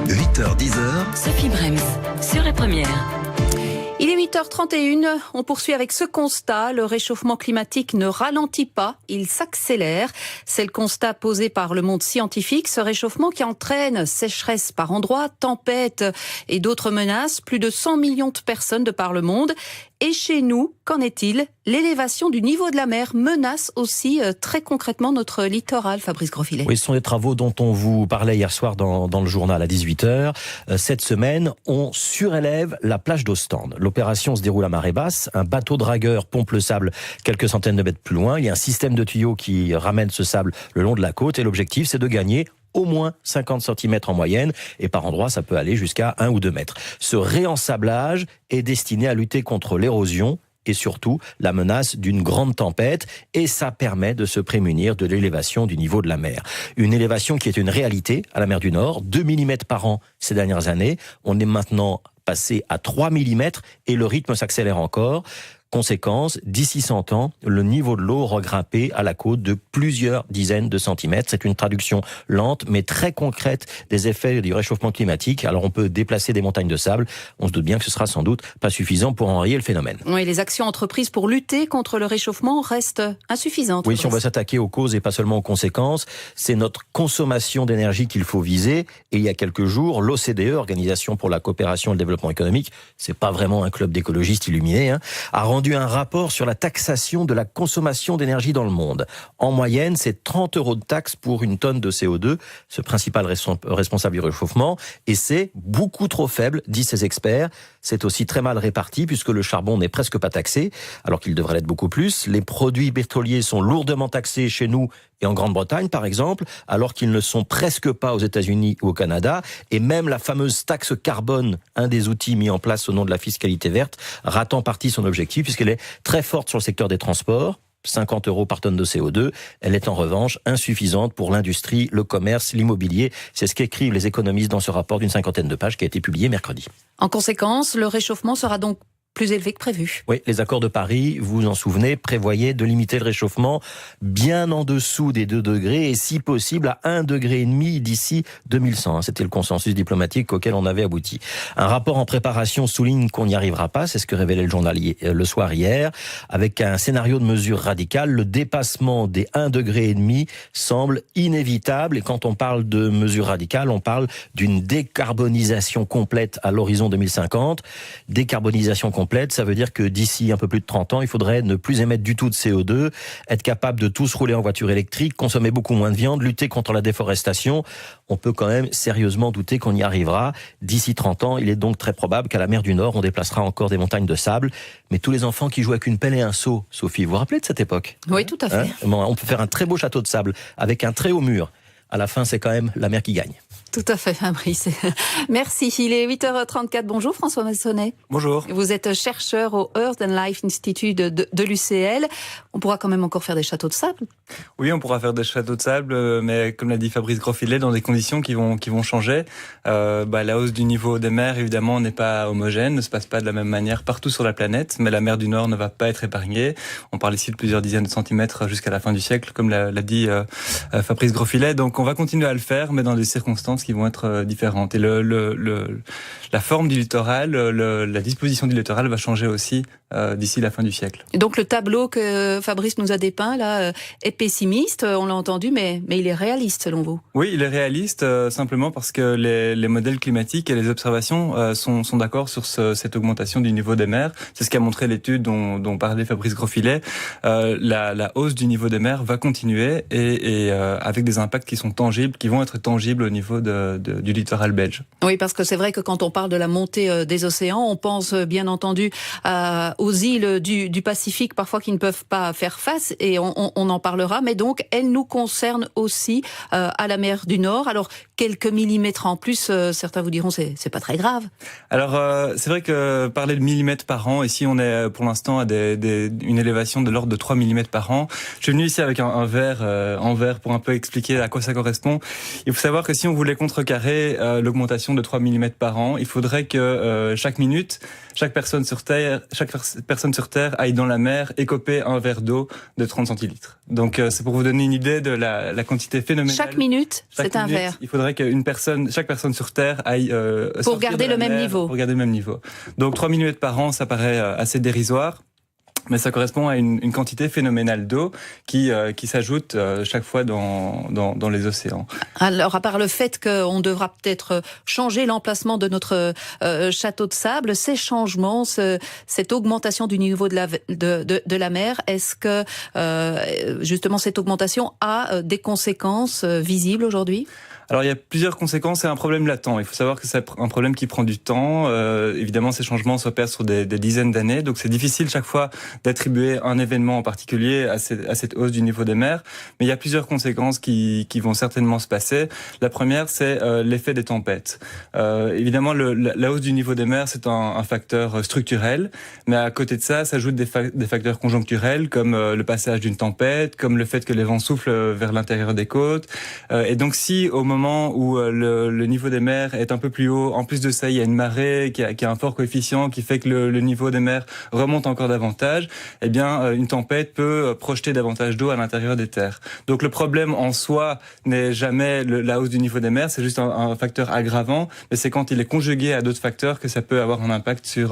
8h-10h, Sophie Brems, sur la première. Il est 8h31, on poursuit avec ce constat, le réchauffement climatique ne ralentit pas, il s'accélère. C'est le constat posé par le monde scientifique, ce réchauffement qui entraîne sécheresse par endroits, tempêtes et d'autres menaces, plus de 100 millions de personnes de par le monde. Et chez nous, qu'en est-il ? L'élévation du niveau de la mer menace aussi très concrètement notre littoral, Fabrice Grosfilet. Oui, ce sont des travaux dont on vous parlait hier soir dans le journal à 18h. Cette semaine, on surélève la plage d'Ostende. L'opération se déroule à marée basse. Un bateau dragueur pompe le sable quelques centaines de mètres plus loin. Il y a un système de tuyaux qui ramène ce sable le long de la côte. Et l'objectif, c'est de gagner au moins 50 cm en moyenne, et par endroit, ça peut aller jusqu'à 1 ou 2 mètres. Ce réensablage est destiné à lutter contre l'érosion et surtout la menace d'une grande tempête, et ça permet de se prémunir de l'élévation du niveau de la mer. Une élévation qui est une réalité à la mer du Nord, 2 mm par an ces dernières années. On est maintenant passé à 3 mm et le rythme s'accélère encore. Conséquence, d'ici 100 ans, le niveau de l'eau regrimpé à la côte de plusieurs dizaines de centimètres. C'est une traduction lente mais très concrète des effets du réchauffement climatique. Alors on peut déplacer des montagnes de sable, on se doute bien que ce sera sans doute pas suffisant pour enrayer le phénomène. Oui, les actions entreprises pour lutter contre le réchauffement restent insuffisantes. Oui, si on veut s'attaquer aux causes et pas seulement aux conséquences, c'est notre consommation d'énergie qu'il faut viser. Et il y a quelques jours, l'OCDE, Organisation pour la coopération et le développement économique, c'est pas vraiment un club d'écologistes illuminés, a rendu un rapport sur la taxation de la consommation d'énergie dans le monde. En moyenne, c'est 30 € de taxe pour une tonne de CO2, ce principal responsable du réchauffement, et c'est beaucoup trop faible, disent ces experts. C'est aussi très mal réparti puisque le charbon n'est presque pas taxé, alors qu'il devrait l'être beaucoup plus. Les produits pétroliers sont lourdement taxés chez nous et en Grande-Bretagne, par exemple, alors qu'ils ne sont presque pas aux États-Unis ou au Canada. Et même la fameuse taxe carbone, un des outils mis en place au nom de la fiscalité verte, rate en partie son objectif puisqu'elle est très forte sur le secteur des transports. 50 € par tonne de CO2. Elle est en revanche insuffisante pour l'industrie, le commerce, l'immobilier. C'est ce qu'écrivent les économistes dans ce rapport d'une 50aine de pages qui a été publié mercredi. En conséquence, le réchauffement sera donc plus élevé que prévu. Oui, les accords de Paris, vous vous en souvenez, prévoyaient de limiter le réchauffement bien en dessous des 2 degrés et si possible à 1,5 degré d'ici 2100. C'était le consensus diplomatique auquel on avait abouti. Un rapport en préparation souligne qu'on n'y arrivera pas, c'est ce que révélait le journal le soir hier, avec un scénario de mesures radicales. Le dépassement des 1,5 degré semble inévitable et quand on parle de mesures radicales, on parle d'une décarbonisation complète à l'horizon 2050. Décarbonisation complète, ça veut dire que d'ici un peu plus de 30 ans, il faudrait ne plus émettre du tout de CO2, être capable de tous rouler en voiture électrique, consommer beaucoup moins de viande, lutter contre la déforestation. On peut quand même sérieusement douter qu'on y arrivera. D'ici 30 ans, il est donc très probable qu'à la mer du Nord, on déplacera encore des montagnes de sable. Mais tous les enfants qui jouent avec une pelle et un seau, Sophie, vous vous rappelez de cette époque ? Oui, tout à fait. On peut faire un très beau château de sable avec un très haut mur. À la fin, c'est quand même la mer qui gagne. Tout à fait, Fabrice. Merci. Il est 8h34. Bonjour François Massonnet. Bonjour. Vous êtes chercheur au Earth and Life Institute de l'UCL. On pourra quand même encore faire des châteaux de sable ? Oui, on pourra faire des châteaux de sable, mais comme l'a dit Fabrice Grosfilet, dans des conditions qui vont changer. La hausse du niveau des mers, évidemment, n'est pas homogène, ne se passe pas de la même manière partout sur la planète, mais la mer du Nord ne va pas être épargnée. On parle ici de plusieurs dizaines de centimètres jusqu'à la fin du siècle, comme l'a dit Fabrice Grosfilet. Donc on va continuer à le faire, mais dans des circonstances qui vont être différentes. Et la forme du littoral, la disposition du littoral va changer aussi d'ici la fin du siècle. Et donc le tableau que Fabrice nous a dépeint là est pessimiste, on l'a entendu, mais il est réaliste selon vous ? Oui, il est réaliste simplement parce que les modèles climatiques et les observations sont d'accord sur cette augmentation du niveau des mers. C'est ce qu'a montré l'étude dont parlait Fabrice Grosfilet. La hausse du niveau des mers va continuer et avec des impacts qui sont tangibles, qui vont être tangibles au niveau du littoral belge. Oui, parce que c'est vrai que quand on parle de la montée des océans, on pense bien entendu aux îles du Pacifique parfois qui ne peuvent pas faire face et on en parlera, mais donc elles nous concernent aussi à la mer du Nord. Alors quelques millimètres en plus, certains vous diront c'est pas très grave. Alors c'est vrai que parler de millimètres par an, ici on est pour l'instant à une élévation de l'ordre de 3 millimètres par an. Je suis venu ici avec un verre en verre pour un peu expliquer à quoi ça correspond. Il faut savoir que si on voulait contrecarrer l'augmentation de 3 mm par an. Il faudrait que chaque minute, chaque personne sur Terre aille dans la mer écoper un verre d'eau de 30 centilitres. Donc c'est pour vous donner une idée de la quantité phénoménale. Chaque minute, c'est un verre. Il faudrait chaque personne sur Terre aille pour garder le même niveau. Pour garder le même niveau. Donc 3 mm par an, ça paraît assez dérisoire. Mais ça correspond à une quantité phénoménale d'eau qui s'ajoute chaque fois dans les océans. Alors, à part le fait qu'on devra peut-être changer l'emplacement de notre château de sable, ces changements, cette augmentation du niveau de la mer, est-ce que justement cette augmentation a des conséquences visibles aujourd'hui ? Alors il y a plusieurs conséquences, c'est un problème latent. Il faut savoir que c'est un problème qui prend du temps. Évidemment, ces changements s'opèrent sur des dizaines d'années, donc c'est difficile chaque fois d'attribuer un événement en particulier à cette hausse du niveau des mers. Mais il y a plusieurs conséquences qui vont certainement se passer. La première, c'est l'effet des tempêtes. Évidemment, la hausse du niveau des mers, c'est un facteur structurel, mais à côté de ça, s'ajoutent des facteurs conjoncturels comme le passage d'une tempête, comme le fait que les vents soufflent vers l'intérieur des côtes. Et donc, si au moment où le niveau des mers est un peu plus haut, en plus de ça, il y a une marée qui a un fort coefficient qui fait que le niveau des mers remonte encore davantage, eh bien, une tempête peut projeter davantage d'eau à l'intérieur des terres. Donc, le problème en soi n'est jamais la hausse du niveau des mers, c'est juste un facteur aggravant, mais c'est quand il est conjugué à d'autres facteurs que ça peut avoir un impact sur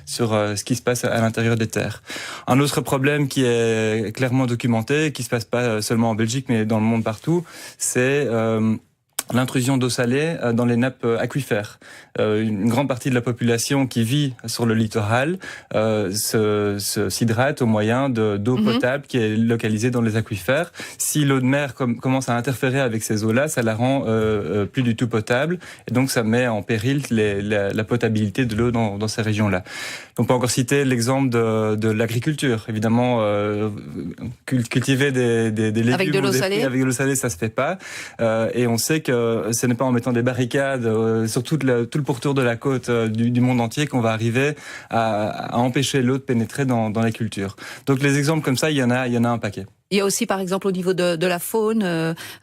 ce qui se passe à l'intérieur des terres. Un autre problème qui est clairement documenté, qui se passe pas seulement en Belgique, mais dans le monde partout, c'est l'intrusion d'eau salée dans les nappes aquifères. Une grande partie de la population qui vit sur le littoral s'hydrate au moyen d'eau potable qui est localisée dans les aquifères. Si l'eau de mer commence à interférer avec ces eaux-là, ça la rend plus du tout potable, et donc ça met en péril la potabilité de l'eau dans ces régions-là. On peut encore citer l'exemple de l'agriculture. Évidemment, cultiver des légumes avec de l'eau salée, avec de l'eau salée, ça se fait pas. Et on sait que ce n'est pas en mettant des barricades sur tout le pourtour de la côte du monde entier qu'on va arriver à empêcher l'eau de pénétrer dans les cultures. Donc les exemples comme ça, il y en a un paquet. Il y a aussi, par exemple, au niveau de la faune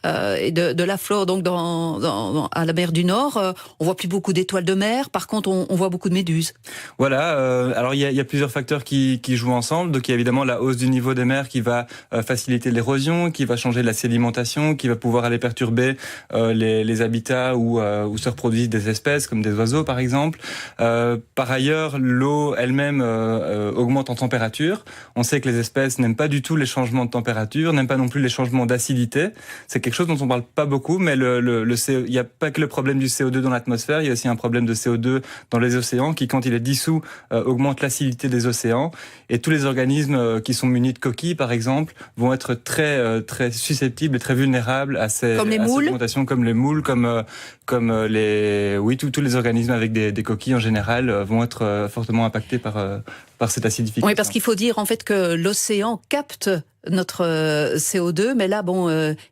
et de la flore, donc à la mer du Nord, on voit plus beaucoup d'étoiles de mer. Par contre, on voit beaucoup de méduses. Voilà. Alors, il y a plusieurs facteurs qui jouent ensemble. Donc, il y a évidemment la hausse du niveau des mers qui va faciliter l'érosion, qui va changer la sédimentation, qui va pouvoir aller perturber les habitats où se reproduisent des espèces, comme des oiseaux, par exemple. Par ailleurs, l'eau elle-même augmente en température. On sait que les espèces n'aiment pas du tout les changements de température, n'aime pas non plus les changements d'acidité. C'est quelque chose dont on parle pas beaucoup, mais il n'y a pas que le problème du CO2 dans l'atmosphère, il y a aussi un problème de CO2 dans les océans qui, quand il est dissous, augmente l'acidité des océans. Et tous les organismes qui sont munis de coquilles, par exemple, vont être très très susceptibles et très vulnérables à ces augmentations, comme les moules, tous les organismes avec des coquilles en général vont être fortement impactés par cette acidification. Oui, parce qu'il faut dire en fait que l'océan capte notre CO2, mais là,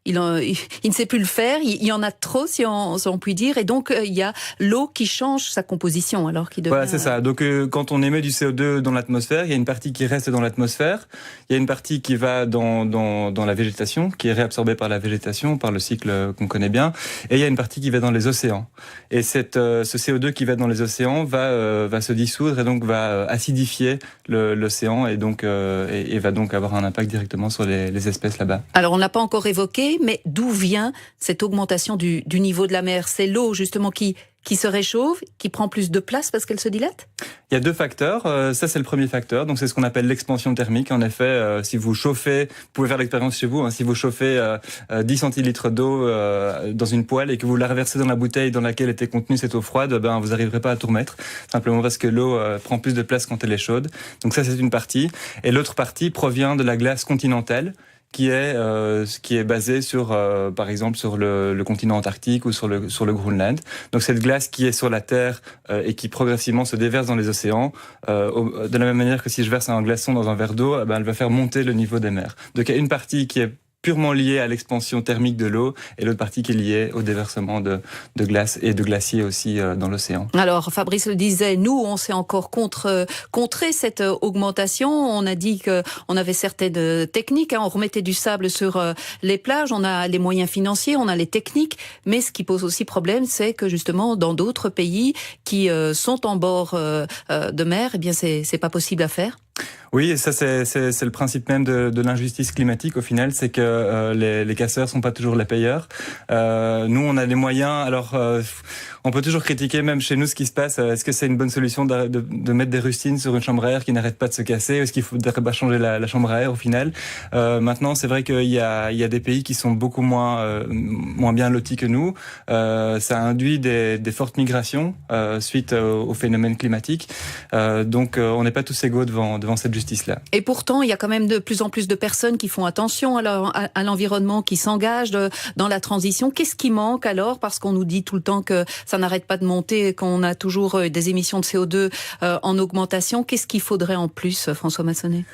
il ne sait plus le faire. Il y en a trop, si on peut dire, et donc il y a l'eau qui change sa composition, alors qu'il devient. Voilà, c'est ça. Donc, quand on émet du CO2 dans l'atmosphère, il y a une partie qui reste dans l'atmosphère, il y a une partie qui va dans la végétation, qui est réabsorbée par la végétation, par le cycle qu'on connaît bien, et il y a une partie qui va dans les océans. Et ce CO2 qui va dans les océans va se dissoudre et donc va acidifier l'océan et donc et va donc avoir un impact directement sur les espèces là-bas. Alors on n'a pas encore évoqué, mais d'où vient cette augmentation du niveau de la mer ? C'est l'eau justement qui se réchauffe, qui prend plus de place parce qu'elle se dilate ? Il y a deux facteurs. Ça, c'est le premier facteur. Donc, c'est ce qu'on appelle l'expansion thermique. En effet, si vous chauffez, vous pouvez faire l'expérience chez vous, hein, si vous chauffez 10 centilitres d'eau dans une poêle et que vous la reversez dans la bouteille dans laquelle était contenue cette eau froide, vous n'arriverez pas à tout remettre. Simplement parce que l'eau prend plus de place quand elle est chaude. Donc ça, c'est une partie. Et l'autre partie provient de la glace continentale, qui est basé sur, par exemple, sur le continent antarctique ou sur le Groenland. Donc cette glace qui est sur la Terre et qui progressivement se déverse dans les océans, de la même manière que si je verse un glaçon dans un verre d'eau, elle va faire monter le niveau des mers. Donc il y a une partie qui est purement liée à l'expansion thermique de l'eau et l'autre partie qui est liée au déversement de glace et de glaciers aussi dans l'océan. Alors, Fabrice le disait, nous, on s'est encore contré cette augmentation. On a dit qu'on avait certaines techniques, on remettait du sable sur les plages, on a les moyens financiers, on a les techniques, mais ce qui pose aussi problème, c'est que justement, dans d'autres pays qui sont en bord de mer, eh bien, c'est pas possible à faire. Oui, et ça c'est le principe même de l'injustice climatique au final, c'est que les casseurs sont pas toujours les payeurs. Nous, on a les moyens. Alors, on peut toujours critiquer même chez nous ce qui se passe. Est-ce que c'est une bonne solution de mettre des rustines sur une chambre à air qui n'arrête pas de se casser? Est-ce qu'il faudrait pas changer la chambre à air au final? Maintenant, c'est vrai qu'il y a des pays qui sont beaucoup moins bien lotis que nous. Ça induit des fortes migrations suite au phénomène climatique. Donc, on n'est pas tous égaux devant cette justice-là. Et pourtant, il y a quand même de plus en plus de personnes qui font attention à l'environnement, qui s'engagent dans la transition. Qu'est-ce qui manque alors? Parce qu'on nous dit tout le temps que ça n'arrête pas de monter, qu'on a toujours des émissions de CO2 en augmentation. Qu'est-ce qu'il faudrait en plus, François Massonnet?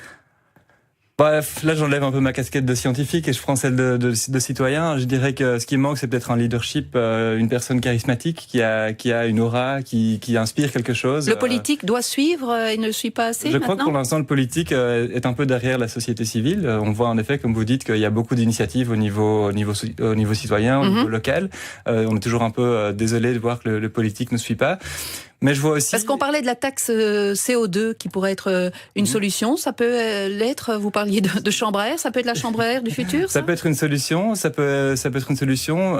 Bref, là j'enlève un peu ma casquette de scientifique et je prends celle de citoyen. Je dirais que ce qui manque, c'est peut-être un leadership, une personne charismatique qui a une aura, qui inspire quelque chose. Le politique doit suivre et ne suit pas assez. Je crois que pour l'instant le politique est un peu derrière la société civile. On voit en effet, comme vous dites, qu'il y a beaucoup d'initiatives au niveau citoyen, au niveau local. On est toujours un peu désolé de voir que le politique ne suit pas. Mais je vois aussi... Parce qu'on parlait de la taxe CO2 qui pourrait être une solution. Ça peut l'être. Vous parliez de chambre à air. Ça peut être la chambre à air du futur. Ça peut être une solution. Ça peut être une solution.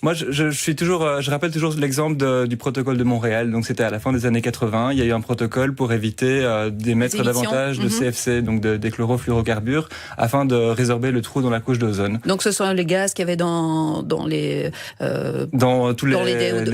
Moi, je rappelle toujours l'exemple du protocole de Montréal. Donc, c'était à la fin des années 80. Il y a eu un protocole pour éviter d'émettre davantage de CFC, donc des chlorofluorocarbures, afin de résorber le trou dans la couche d'ozone. Donc, ce sont les gaz qu'il y avait dans les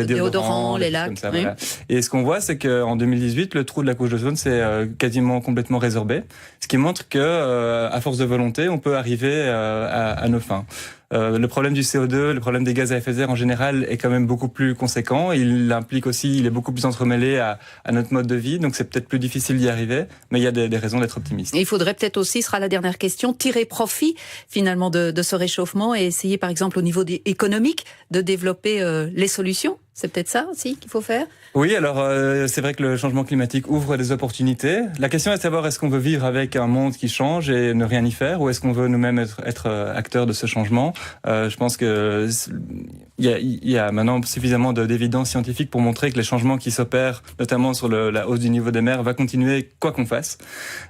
déodorants, les lacs. Ça, voilà. Et ce qu'on voit, c'est qu'en 2018, le trou de la couche d'ozone s'est quasiment complètement résorbé, ce qui montre que, à force de volonté, on peut arriver à nos fins. Le problème du CO2, le problème des gaz à effet de serre en général est quand même beaucoup plus conséquent. Il est beaucoup plus entremêlé à notre mode de vie, donc c'est peut-être plus difficile d'y arriver, mais il y a des raisons d'être optimiste. Et il faudrait peut-être aussi, ce sera la dernière question, tirer profit finalement de ce réchauffement et essayer par exemple au niveau économique de développer les solutions. C'est peut-être ça aussi qu'il faut faire? Oui, alors c'est vrai que le changement climatique ouvre des opportunités. La question est de savoir est-ce qu'on veut vivre avec un monde qui change et ne rien y faire, ou est-ce qu'on veut nous-mêmes être acteurs de ce changement. Je pense que il y a maintenant suffisamment d'évidence scientifique pour montrer que les changements qui s'opèrent, notamment sur la hausse du niveau des mers, va continuer quoi qu'on fasse.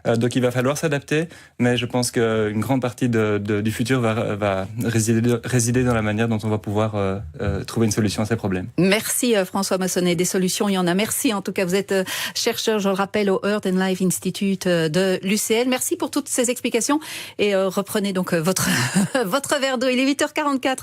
Donc il va falloir s'adapter, mais je pense qu'une grande partie du futur va résider dans la manière dont on va pouvoir trouver une solution à ces problèmes. Merci François Massonnet. Des solutions, il y en a. Merci. En tout cas, vous êtes chercheur, je le rappelle, au Earth and Life Institute de l'UCL. Merci pour toutes ces explications et reprenez donc votre verre d'eau. Il est 8h44.